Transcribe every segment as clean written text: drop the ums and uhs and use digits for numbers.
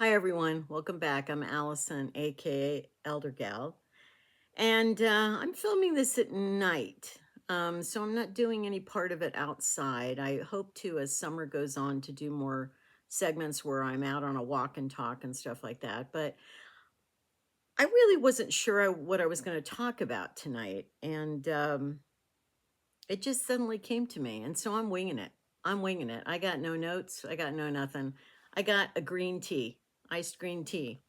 Hi, everyone. Welcome back. I'm Allison, aka Elder Gal, and I'm filming this at night. So I'm not doing any part of it outside. I hope to, as summer goes on, to do more segments where I'm out on a walk and talk and stuff like that. But I really wasn't sure what I was going to talk about tonight. And it just suddenly came to me. And so I'm winging it. I'm winging it. I got no notes. I got no nothing. I got a green tea, iced green tea.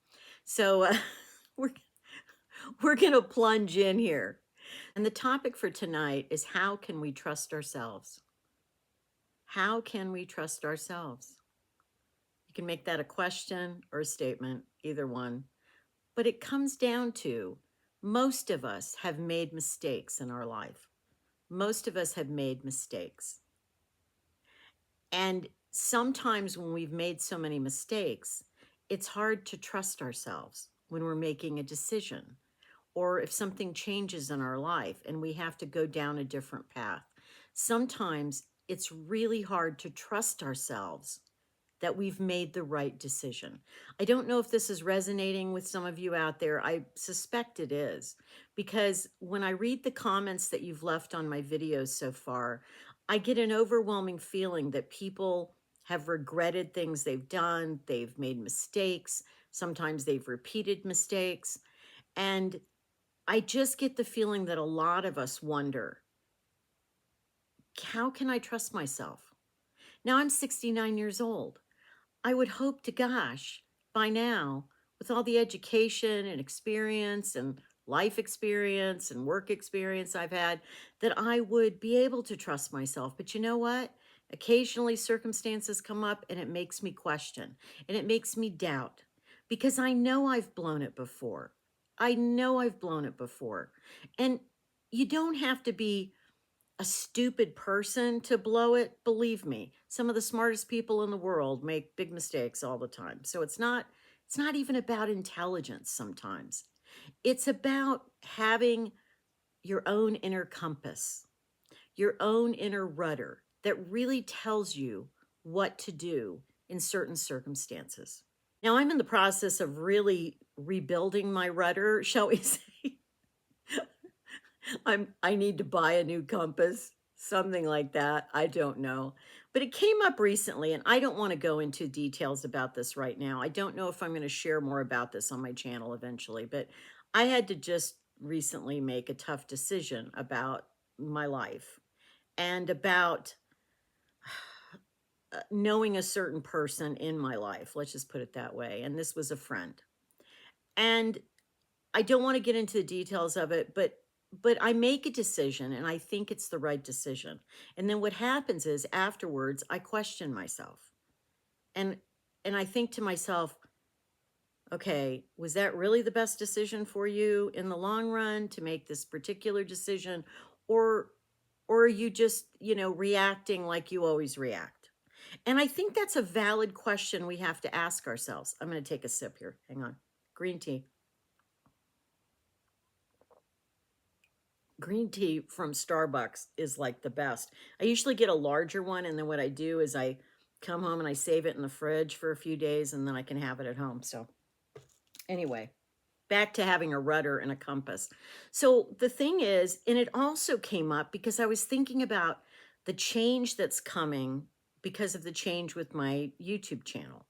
So we're we're going to plunge in here. And the topic for tonight is how can we trust ourselves? How can we trust ourselves? You can make that a question or a statement, either one. But it comes down to most of us have made mistakes in our life. Most of us have made mistakes. And sometimes when we've made so many mistakes, it's hard to trust ourselves when we're making a decision or if something changes in our life and we have to go down a different path. Sometimes it's really hard to trust ourselves that we've made the right decision. I don't know if this is resonating with some of you out there. I suspect it is, because when I read the comments that you've left on my videos so far, I get an overwhelming feeling that people have regretted things they've done, they've made mistakes, sometimes they've repeated mistakes. And I just get the feeling that a lot of us wonder, how can I trust myself? Now I'm 69 years old. I would hope to gosh, by now, with all the education and experience and life experience and work experience I've had, that I would be able to trust myself. But you know what? Occasionally circumstances come up and it makes me question and it makes me doubt because I know I've blown it before. I know I've blown it before. And you don't have to be a stupid person to blow it. Believe me, some of the smartest people in the world make big mistakes all the time. So it's not even about intelligence sometimes. It's about having your own inner compass, your own inner rudder that really tells you what to do in certain circumstances. Now I'm in the process of really rebuilding my rudder, shall we say. I need to buy a new compass, something like that. I don't know. But it came up recently, and I don't want to go into details about this right now. I don't know if I'm going to share more about this on my channel eventually, but I had to just recently make a tough decision about my life and about knowing a certain person in my life. Let's just put it that way. And this was a friend. And I don't want to get into the details of it, but I make a decision and I think it's the right decision. And then what happens is afterwards I question myself. And and I think to myself, okay, was that really the best decision for you in the long run to make this particular decision or or are you just, reacting like you always react? And I think that's a valid question we have to ask ourselves. I'm going to take a sip here. Hang on. Green tea. Green tea from Starbucks is like the best. I usually get a larger one, and then what I do is I come home and I save it in the fridge for a few days, and then I can have it at home. So, anyway, back to having a rudder and a compass. So, the thing is, and it also came up because I was thinking about the change that's coming because of the change with my YouTube channel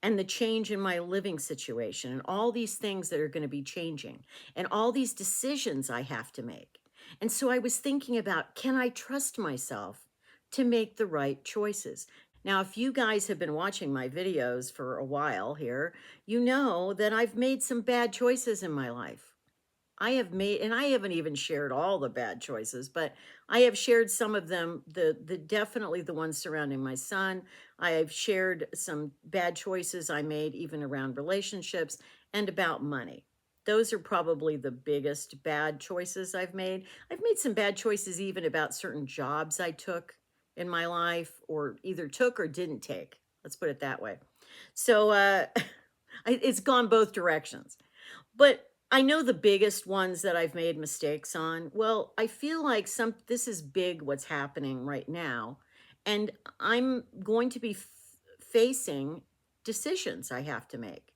and the change in my living situation and all these things that are going to be changing and all these decisions I have to make. And so I was thinking about, can I trust myself to make the right choices? Now, if you guys have been watching my videos for a while here, you know that I've made some bad choices in my life. I have made, and I haven't even shared all the bad choices, but I have shared some of them, the definitely the ones surrounding my son. I have shared some bad choices I made even around relationships and about money. Those are probably the biggest bad choices I've made. I've made some bad choices even about certain jobs I took in my life or either took or didn't take. Let's put it that way. So it's gone both directions. But I know the biggest ones that I've made mistakes on. Well, I feel like this is big what's happening right now. And I'm going to be facing decisions I have to make.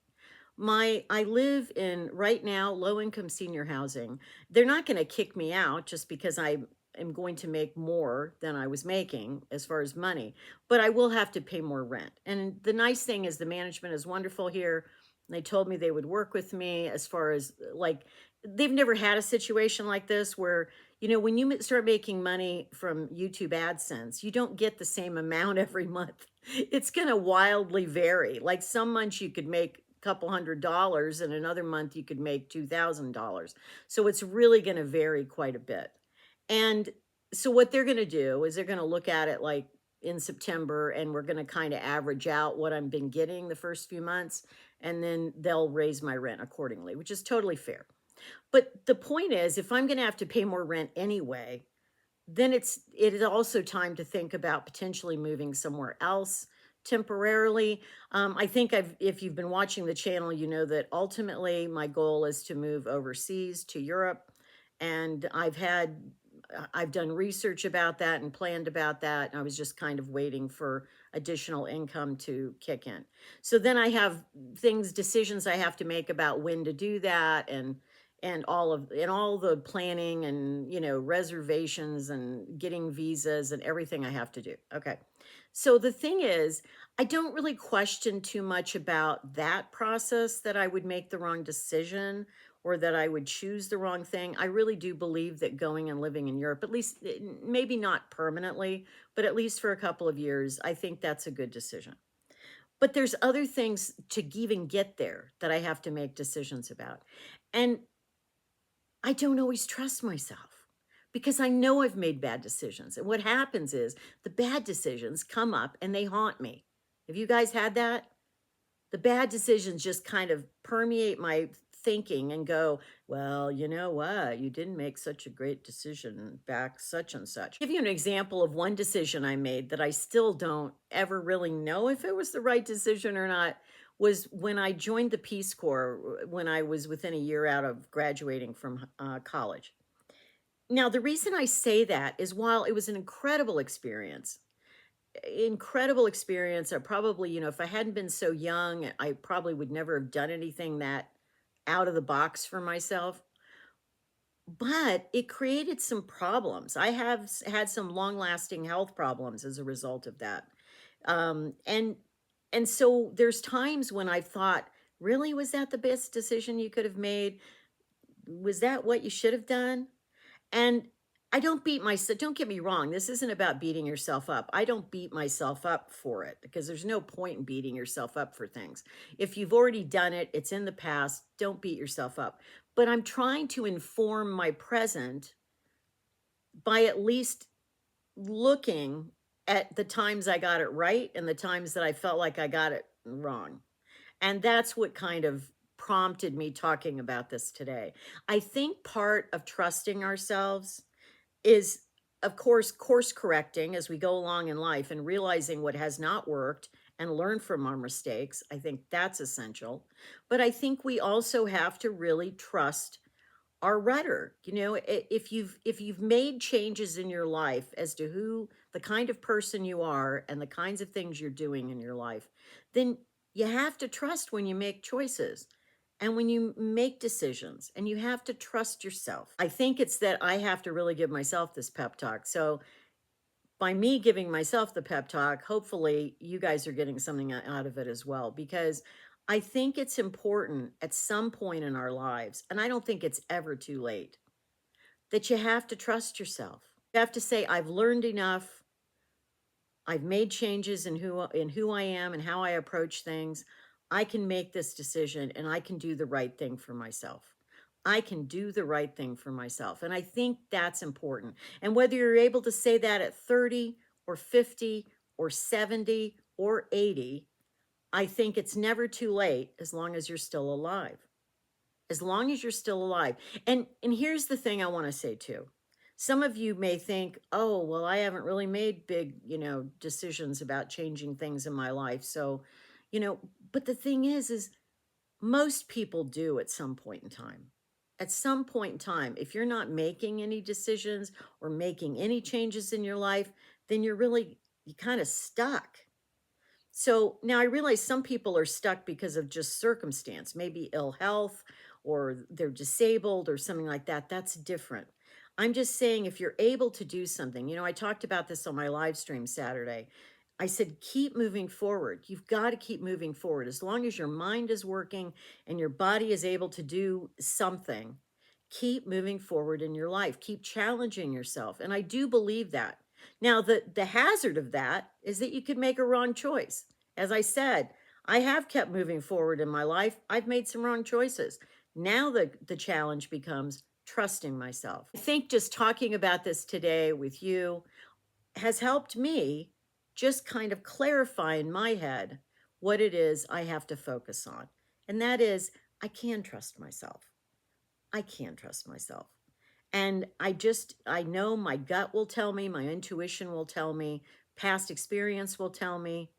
I live in right now low income senior housing. They're not going to kick me out just because I am going to make more than I was making as far as money, but I will have to pay more rent. And the nice thing is the management is wonderful here. They told me they would work with me as far as like they've never had a situation like this where when you start making money from YouTube AdSense, you don't get the same amount every month. It's going to wildly vary. Like some months you could make a couple $100 and another month you could make $2,000. So it's really going to vary quite a bit. And so what they're going to do is they're going to look at it like in September and we're going to kind of average out what I've been getting the first few months and then they'll raise my rent accordingly, which is totally fair. But the point is if I'm going to have to pay more rent anyway, then it is also time to think about potentially moving somewhere else temporarily. I think if you've been watching the channel, you know that ultimately my goal is to move overseas to Europe. And I've done research about that and planned about that. And I was just kind of waiting for additional income to kick in. So then I have decisions I have to make about when to do that and all the planning and reservations and getting visas and everything I have to do. Okay. So the thing is, I don't really question too much about that process that I would make the wrong decision or that I would choose the wrong thing. I really do believe that going and living in Europe, at least maybe not permanently, but at least for a couple of years, I think that's a good decision. But there's other things to even get there that I have to make decisions about. And I don't always trust myself because I know I've made bad decisions. And what happens is the bad decisions come up and they haunt me. Have you guys had that? The bad decisions just kind of permeate my thinking and go, well, you know what? You didn't make such a great decision back such and such. I'll give you an example of one decision I made that I still don't ever really know if it was the right decision or not was when I joined the Peace Corps when I was within a year out of graduating from college. Now, the reason I say that is while it was an incredible experience. I probably, if I hadn't been so young, I probably would never have done anything that out of the box for myself. But it created some problems. I have had some long-lasting health problems as a result of that. And so there's times when I thought, really, was that the best decision you could have made? Was that what you should have done? And I don't beat myself. Don't get me wrong. This isn't about beating yourself up. I don't beat myself up for it because there's no point in beating yourself up for things. If you've already done it, it's in the past. Don't beat yourself up. But I'm trying to inform my present by at least looking at the times I got it right and the times that I felt like I got it wrong. And that's what kind of prompted me talking about this today. I think part of trusting ourselves is, of course correcting as we go along in life and realizing what has not worked and learn from our mistakes. I think that's essential. But I think we also have to really trust our rudder. If you've made changes in your life as to who the kind of person you are and the kinds of things you're doing in your life, then you have to trust when you make choices and when you make decisions, and you have to trust yourself. I think it's that I have to really give myself this pep talk. So by me giving myself the pep talk, hopefully you guys are getting something out of it as well, because I think it's important at some point in our lives, and I don't think it's ever too late, that you have to trust yourself. You have to say, I've learned enough. I've made changes in who I am and how I approach things. I can make this decision and I can do the right thing for myself. I can do the right thing for myself. And I think that's important. And whether you're able to say that at 30 or 50 or 70 or 80, I think it's never too late as long as you're still alive. As long as you're still alive. And here's the thing I want to say too. Some of you may think, oh, well, I haven't really made big, decisions about changing things in my life. So, but the thing is most people do at some point in time. At some point in time, if you're not making any decisions or making any changes in your life, then you kind of stuck. So now I realize some people are stuck because of just circumstance, maybe ill health or they're disabled or something like that. That's different. I'm just saying if you're able to do something, I talked about this on my live stream Saturday. I said, keep moving forward. You've got to keep moving forward. As long as your mind is working and your body is able to do something, keep moving forward in your life. Keep challenging yourself. And I do believe that. Now, the hazard of that is that you could make a wrong choice. As I said, I have kept moving forward in my life. I've made some wrong choices. Now the challenge becomes trusting myself. I think just talking about this today with you has helped me just kind of clarify in my head what it is I have to focus on. And that is, I can trust myself. I can trust myself. And I know my gut will tell me, my intuition will tell me, past experience will tell me,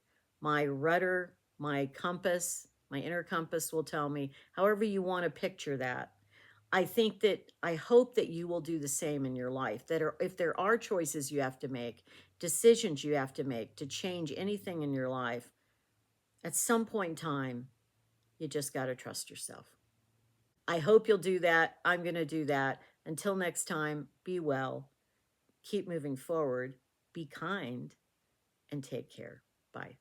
my rudder, my compass, my inner compass will tell me, however you want to picture that. I hope that you will do the same in your life, if there are choices you have to make, decisions you have to make to change anything in your life, at some point in time, you just got to trust yourself. I hope you'll do that. I'm going to do that. Until next time, be well, keep moving forward, be kind, and take care. Bye.